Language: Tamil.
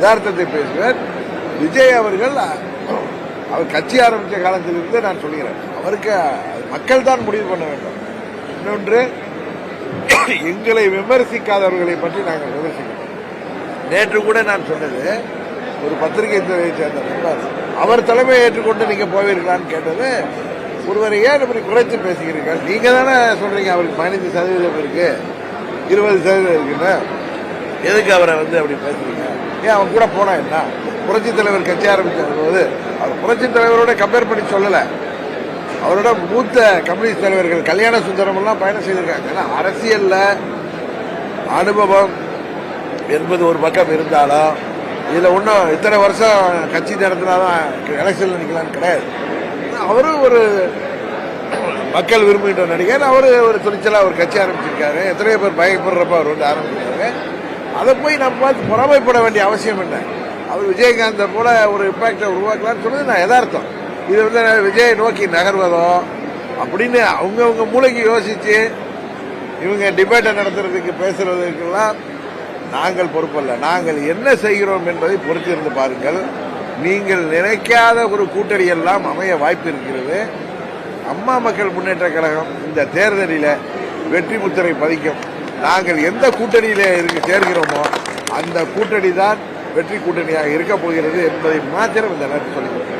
யதார்த்தத்தை பேசுவேன். விஜய் அவர்கள் அவர் கட்சி ஆரம்பித்த காலத்திலிருந்து நான் சொல்கிறேன், அவருக்கு மக்கள் தான் முடிவு பண்ண வேண்டும். இன்னொன்று, எங்களை விமர்சிக்காதவர்களை பற்றி நாங்கள் விமர்சிக்கிறோம். நேற்று கூட நான் சொன்னது, ஒரு பத்திரிகை துறையை சேர்ந்த நண்பர் அவர் தலைமையை ஏற்றுக்கொண்டு நீங்க போவீர்களான்னு கேட்டது, ஒருவரை ஏன் இப்படி குறைத்து பேசுகிறீர்கள்? நீங்க தானே சொல்றீங்க அவருக்கு 15% இருக்கு, 20% இருக்குன்னு. எதுக்கு அவரை அப்படி பேசுறீங்க? ஏன் அவன் கூட போனா என்ன? புரட்சி தலைவர் கட்சி ஆரம்பிச்ச போது அவர் புரட்சி தலைவரோட கம்பேர் பண்ணி சொல்லல. அவரோட மூத்த கம்யூனிஸ்ட் தலைவர்கள் கல்யாண சுந்தரம் எல்லாம் பயணம் செய்திருக்காங்க. அரசியல்ல அனுபவம் என்பது ஒரு பக்கம் இருந்தாலும், இதுல ஒன்றும் இத்தனை வருஷம் கட்சி நடத்தினாதான் எலெக்ஷன்ல நிக்கலாம்னு கிடையாது. அவரும் ஒரு மக்கள் விரும்புகின்ற நடிகர். அவரு ஒரு துணிச்சலா ஒரு கட்சி ஆரம்பிச்சிருக்காரு. எத்தனையோ பேர் பயப்படுறப்ப அவர் ஆரம்பிச்சிருக்காரு. அதை போய் நம்ம பார்த்து பொறாமைப்பட வேண்டிய அவசியம் என்ன? அவர் விஜயகாந்தை போல ஒரு இம்பாக்டை உருவாக்கலாம்னு சொன்னது நான் யதார்த்தம். இது விஜயை நோக்கி நகர்வதோ அப்படின்னு அவங்கவுங்க மூளைக்கு யோசிச்சு இவங்க டிபேட்டை நடத்துறதுக்கு பேசுறதுக்கெல்லாம் நாங்கள் பொறுப்பல்ல. நாங்கள் என்ன செய்கிறோம் என்பதை பொறுத்திருந்து பாருங்கள். நீங்கள் நினைக்காத ஒரு கூட்டணி எல்லாம் அமைய வாய்ப்பு இருக்கிறது. அம்மா மக்கள் முன்னேற்ற கழகம் இந்த தேர்தலில் வெற்றி முத்திரை பதிக்கும். நாங்கள் எந்த கூட்டணியில சேர்கிறோமோ அந்த கூட்டணி தான் வெற்றி கூட்டணியாக இருக்க போகிறது என்பதை மாத்திரம் இந்த நேரத்தில் சொல்லுங்கள்.